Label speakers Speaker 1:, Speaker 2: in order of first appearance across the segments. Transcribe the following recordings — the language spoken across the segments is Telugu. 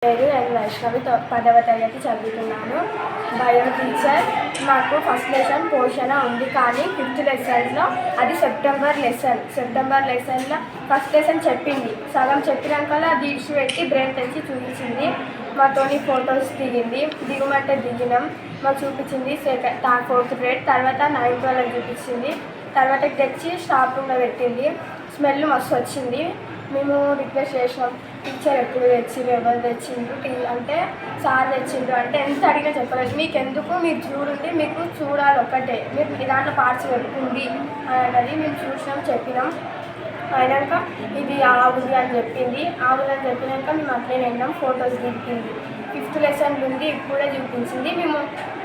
Speaker 1: నేను వైష్ణవి 10వ తరగతి చదువుతున్నాను. బయో టీచర్ మాకు ఫస్ట్ లెసన్ పోషణ ఉంది, కానీ 5th లెసన్లో అది సెప్టెంబర్ లెసన్లో ఫస్ట్ లెసన్ చెప్పింది. సగం చెప్పినాక అది పెట్టి బ్రెయిన్ తెచ్చి చూపించింది. మాతోని ఫొటోస్ దిగింది, దిగమంటే దిగినాం. మాకు చూపించింది 4th గ్రేడ్. తర్వాత 9th వాళ్ళకి చూపించింది. తర్వాత తెచ్చి స్టాఫ్ రూమ్లో పెట్టింది. స్మెల్ మస్తు వచ్చింది. మేము రిక్వెస్ట్ చేసినాం, టీచర్ ఎప్పుడు తెచ్చిండు, ఎవరు తెచ్చిండు అంటే సార్ తెచ్చిండు అంటే ఎంత అడిగినా చెప్పలేదు. మీకు ఎందుకు, మీరు చూడండి, మీకు చూడాలి ఒక్కటే, మీరు దాంట్లో పార్ట్స్ పెట్టుకుంది అన్నది. మేము చూసినాం, చెప్పినాం. అయినాక ఇది ఆవుది అని చెప్పింది. ఆవుది అని చెప్పినాక మేము అట్లే వెళ్ళాం. ఫొటోస్ దిగింది. 5th లెసన్ ఉంది, ఇప్పుడే చూపించింది.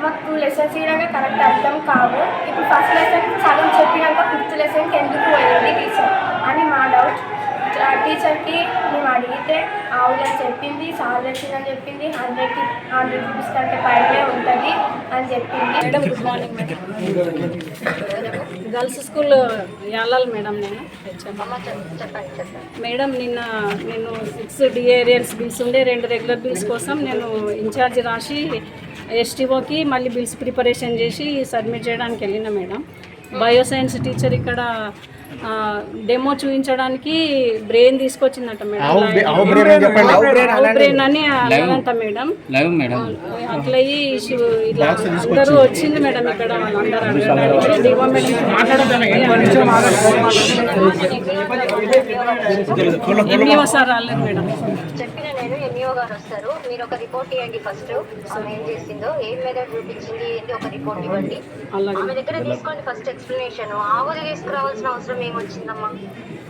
Speaker 1: మాకు 2 లెసన్స్ ఇలాగా కరెక్ట్ అర్థం కావు. ఇప్పుడు ఫస్ట్ లెసన్ సగం చెప్పినాక 5th లెసన్కి ఎందుకు పోయింది టీచర్ అని మా డౌట్. టీచర్కి మేము అడిగితే ఆవులని చెప్పింది, సార్ తెచ్చిందని చెప్పింది. 100 రూపీస్ కంటే పైనే ఉంటుంది అని చెప్పింది.
Speaker 2: Madam good morning madam. Girls school Yalal madam. నేను మేడం నేను 6 డిఏరియన్స్ బిల్స్ ఉండే, 2 రెగ్యులర్ బిల్స్ కోసం నేను ఇన్ఛార్జ్ రాసి ఎస్టీఓకి మళ్ళీ బిల్స్ ప్రిపరేషన్ చేసి సబ్మిట్ చేయడానికి వెళ్ళిన మేడం. బయోసైన్స్ టీచర్ ఇక్కడ డెమో చూపించడానికి బ్రెయిన్ తీసుకొచ్చిందట మేడం. బ్రెయిన్ అని అదంట మేడం. అట్లా ఇలా అందరూ వచ్చింది మేడం. ఇక్కడ వాళ్ళందరూ డివో మేడం ఎంఈఓ సార్ రాలేదు మేడం.
Speaker 3: నేను ఎంఈఓ గారు వస్తారు, మీరు ఒక రిపోర్ట్ ఇవ్వండి. ఫస్ట్ ఆమె ఏం చేసిందో, ఏం మెథడ్ చూపించింది ఏంటి ఒక రిపోర్ట్ ఇవ్వండి. ఆమె దగ్గర తీసుకోండి ఫస్ట్ ఎక్స్ప్లెనేషన్. ఆవుది తీసుకురావాల్సిన అవసరం ఏమొచ్చిందమ్మా?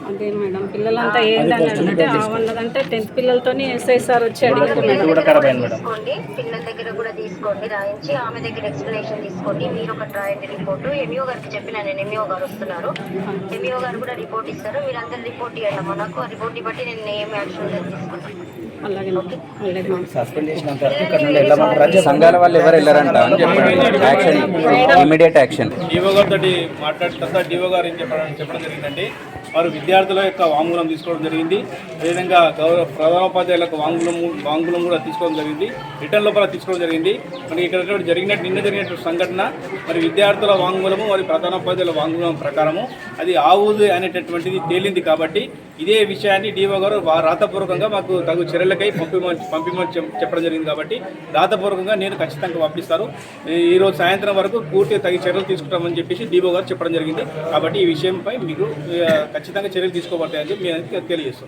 Speaker 2: అదే మేడం, పిల్లలంతా ఏంటని అంటే ఆవన్నదంటే 10th పిల్లలతోని ఎస్ఐసార్ వచ్చి అడిగారు మేడం.
Speaker 3: తీసుకోండి, పిల్లల దగ్గర కూడా తీసుకోండి, రాయించి ఆమె దగ్గర ఎక్స్ప్లెనేషన్ తీసుకోండి. మీరు ఒకటి రాయండి రిపోర్టు. ఎంఈఓ గారికి చెప్పిన నేను, ఎంఈఓ గారు వస్తున్నారు, ఎంఈఓ గారు కూడా రిపోర్ట్ ఇస్తారు. మీరు అందరు రిపోర్ట్ ఇవ్వండి అమ్మా నాకు. ఆ రిపోర్ట్ బట్టి నేను ఏం యాక్షన్ తీసుకుంటాను.
Speaker 2: అలాగే
Speaker 4: సస్పెండ్ చేసినంత ఇక్కడ నుండి వెళ్ళమంటారు. సంఘాల వాళ్ళు ఎవరు వెళ్ళారంట అని చెప్పండి. Action, immediate action.
Speaker 5: డిఓ గారితో మాట్లాడుతున్న డిఓ గారు ఏం చెప్పడం జరిగిందంటే, వారు విద్యార్థుల యొక్క వాంగ్మూలం తీసుకోవడం జరిగింది. అదేవిధంగా ప్రధానోపాధ్యాయులకు వాంగ్మూలం కూడా తీసుకోవడం జరిగింది. రిటర్న్ లోపల తీసుకోవడం జరిగింది. మరి ఇక్కడ నిన్న జరిగినటువంటి సంఘటన, మరి విద్యార్థుల వాంగ్మూలము మరి ప్రధానోపాధ్యాయుల వాంగ్మూలం ప్రకారము అది ఆవుది అనేటటువంటిది తేలింది. కాబట్టి ఇదే విషయాన్ని డిఓ గారు రాతపూర్వకంగా మాకు తగు చర్యలకై పంపిమని చెప్పడం జరిగింది. కాబట్టి రాతపూర్వకంగా నేను ఖచ్చితంగా పంపిస్తారు. ఈరోజు సాయంత్రం వరకు పూర్తిగా తగిన చర్యలు తీసుకుంటామని చెప్పేసి డిఓ గారు చెప్పడం జరిగింది. కాబట్టి ఈ విషయంపై మీకు ఖచ్చితంగా చర్యలు తీసుకోబడతాయని చెప్పి మేము తెలియజేస్తున్నాం.